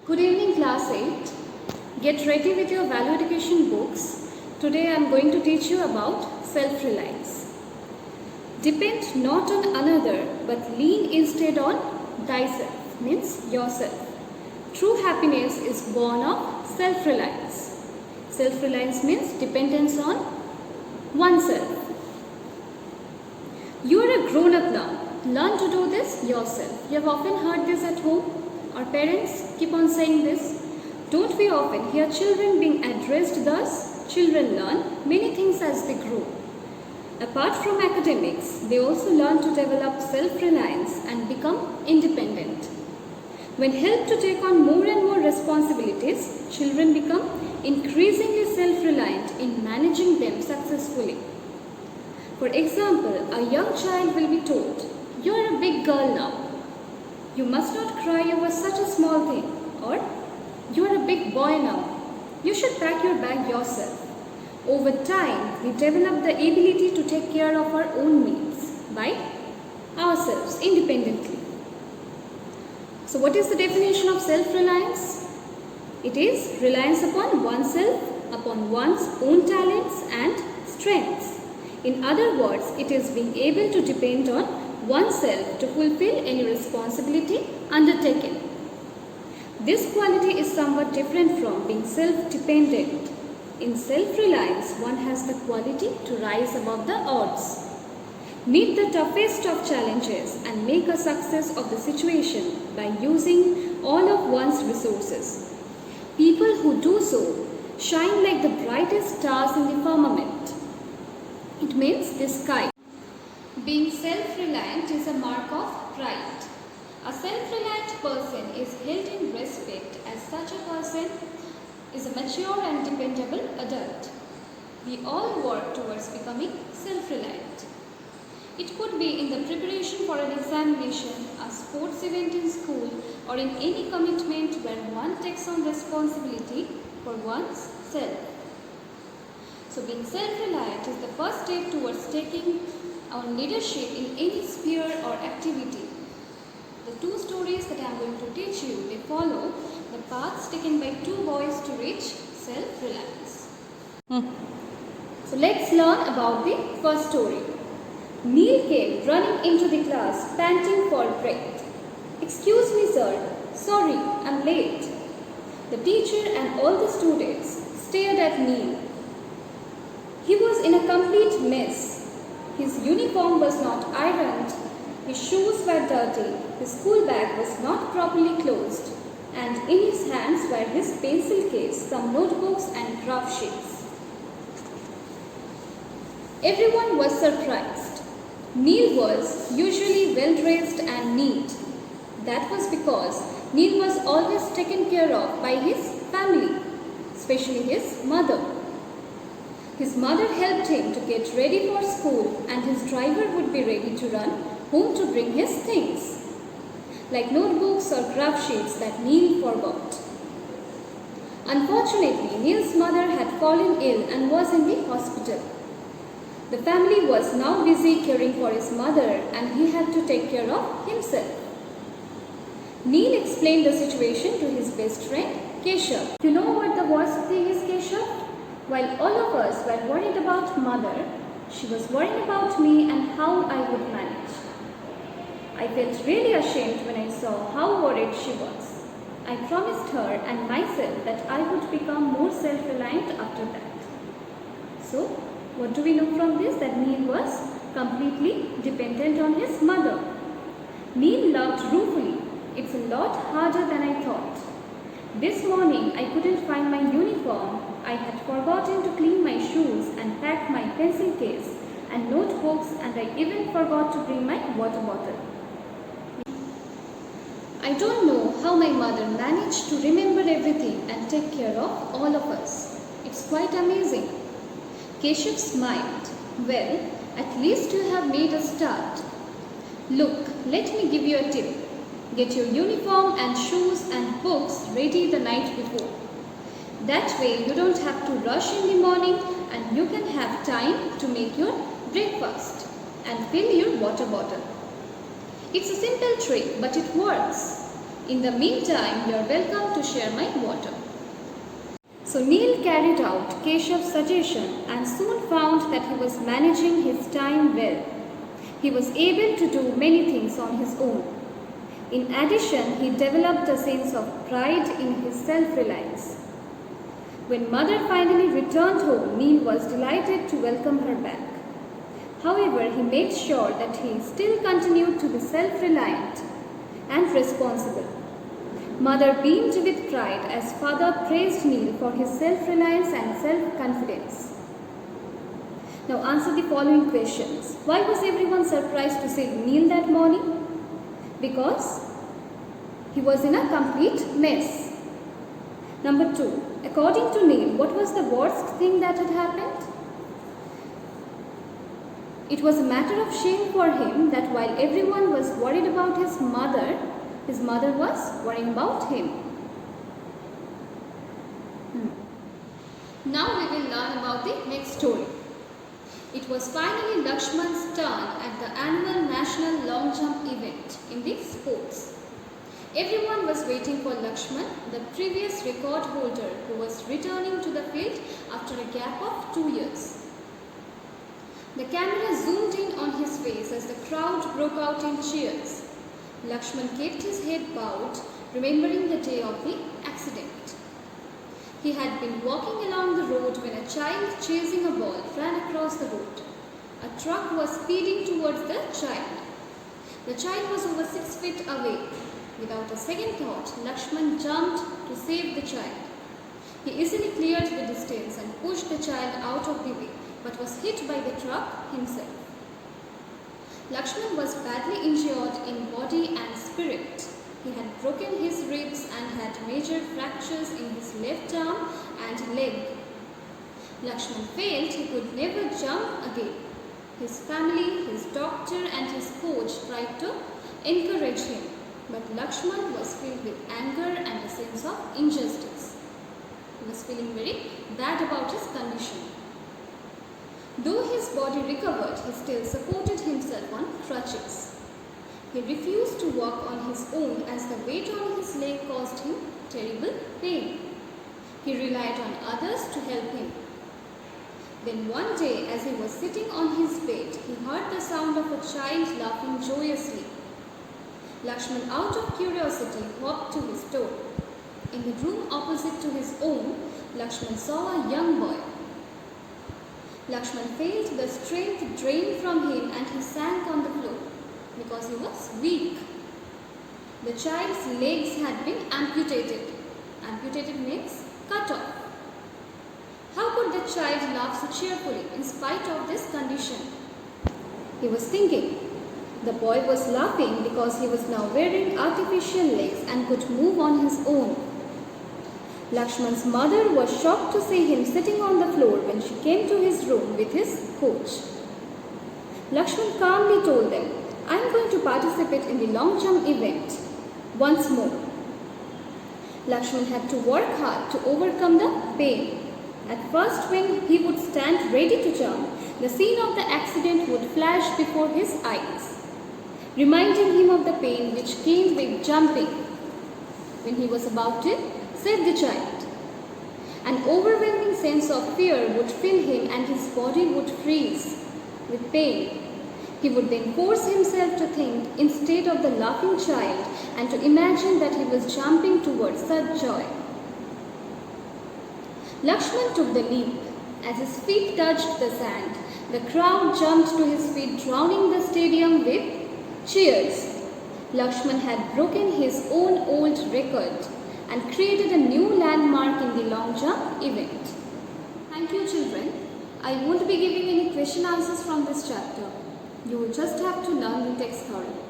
Good evening, class 8. Get ready with your value education books. Today I am going to teach you about self-reliance. Depend not on another but lean instead on thyself, means yourself. True happiness is born of self-reliance. Self-reliance means dependence on oneself. You are a grown-up now. Learn to do this yourself. You have often heard this at home. Our parents keep on saying this. Don't we often hear children being addressed thus? Children learn many things as they grow. Apart from academics, they also learn to develop self-reliance and become independent. When helped to take on more and more responsibilities, children become increasingly self-reliant in managing them successfully. For example, a young child will be told, "You are a big girl now. You must not cry over such a small thing," or "You are a big boy now. You should pack your bag yourself." Over time, we develop the ability to take care of our own needs by ourselves independently. So what is the definition of self-reliance? It is reliance upon oneself, upon one's own talents and strengths. In other words, it is being able to depend on oneself to fulfill any responsibility undertaken. This quality is somewhat different from being self-dependent. In self-reliance, one has the quality to rise above the odds, meet the toughest of challenges and make a success of the situation by using all of one's resources. People who do so shine like the brightest stars in the firmament. It means the sky. Being self-reliant is a mark of pride. A self-reliant person is held in respect as such a person is a mature and dependable adult. We all work towards becoming self-reliant. It could be in the preparation for an examination, a sports event in school, or in any commitment where one takes on responsibility for one's self. So being self-reliant is the first step towards taking on leadership in any sphere or activity. The two stories that I am going to teach you, they follow the paths taken by two boys to reach self-reliance. So let's learn about the first story. Neil came running into the class, panting for breath. "Excuse me, sir. Sorry, I'm late." The teacher and all the students stared at Neil. He was in a complete mess. His uniform was not ironed, his shoes were dirty, his school bag was not properly closed, and in his hands were his pencil case, some notebooks and graph sheets. Everyone was surprised. Neil was usually well dressed and neat. That was because Neil was always taken care of by his family, especially his mother. His mother helped him to get ready for school, and his driver would be ready to run home to bring his things, like notebooks or graph sheets that Neil forgot. Unfortunately, Neil's mother had fallen ill and was in the hospital. The family was now busy caring for his mother, and he had to take care of himself. Neil explained the situation to his best friend, Keshav. You know what the worst thing is, Keshav? While all of us were worried about mother, she was worrying about me and how I would manage. I felt really ashamed when I saw how worried she was. I promised her and myself that I would become more self-reliant after that. So, what do we know from this? That Neil was completely dependent on his mother. Neil loved ruefully. "It's a lot harder than I thought. This morning I couldn't find my uniform. I had forgotten to clean my shoes and pack my pencil case and notebooks, and I even forgot to bring my water bottle. I don't know how my mother managed to remember everything and take care of all of us. It's quite amazing." Keshav smiled. "Well, at least you have made a start. Look, let me give you a tip. Get your uniform and shoes and books ready the night before. That way you don't have to rush in the morning, and you can have time to make your breakfast and fill your water bottle. It's a simple trick, but it works. In the meantime, you are welcome to share my water. So Neil carried out Keshav's suggestion and soon found that he was managing his time well. He was able to do many things on his own. In addition, he developed a sense of pride in his self-reliance. When mother finally returned home, Neil was delighted to welcome her back. However, he made sure that he still continued to be self-reliant and responsible. Mother beamed with pride as father praised Neil for his self-reliance and self-confidence. Now answer the following questions. Why was everyone surprised to see Neil that morning? Because he was in a complete mess. Number 2. According to Neil, what was the worst thing that had happened? It was a matter of shame for him that while everyone was worried about his mother was worrying about him. Now we will learn about the next story. It was finally Lakshman's turn at the annual national long jump event in the sports. Everyone was waiting for Lakshman, the previous record holder who was returning to the field after a gap of 2 years. The camera zoomed in on his face as the crowd broke out in cheers. Lakshman kept his head bowed, remembering the day of the accident. He had been walking along the road when a child chasing a ball ran across the road. A truck was speeding towards the child. The child was over 6 feet away. Without a second thought, Lakshman jumped to save the child. He easily cleared the distance and pushed the child out of the way, but was hit by the truck himself. Lakshman was badly injured in body and spirit. He had broken his ribs and had major fractures in his left arm and leg. Lakshman felt he could never jump again. His family, his doctor and his coach tried to encourage him, but Lakshman was filled with anger and a sense of injustice. He was feeling very bad about his condition. Though his body recovered, he still supported himself on crutches. He refused to walk on his own as the weight on his leg caused him terrible pain. He relied on others to help him. Then one day, as he was sitting on his bed, he heard the sound of a child laughing joyously. Lakshman, out of curiosity, walked to his door. In the room opposite to his own, Lakshman saw a young boy. Lakshman felt the strength drain from him and he sank on the floor because he was weak. The child's legs had been amputated. Amputated means cut off. How could the child laugh so cheerfully in spite of this condition? He was thinking. The boy was laughing because he was now wearing artificial legs and could move on his own. Lakshman's mother was shocked to see him sitting on the floor when she came to his room with his coach. Lakshman calmly told them, "I am going to participate in the long jump event once more." Lakshman had to work hard to overcome the pain. At first, when he would stand ready to jump, the scene of the accident would flash before his eyes, reminding him of the pain which came with jumping. When he was about to save the child, an overwhelming sense of fear would fill him and his body would freeze with pain. He would then force himself to think instead of the laughing child and to imagine that he was jumping towards such joy. Lakshman took the leap. As his feet touched the sand, the crowd jumped to his feet, drowning the stadium with cheers. Lakshman had broken his own old record and created a new landmark in the long jump event. Thank you, children. I won't be giving any question answers from this chapter. You will just have to learn the text thoroughly.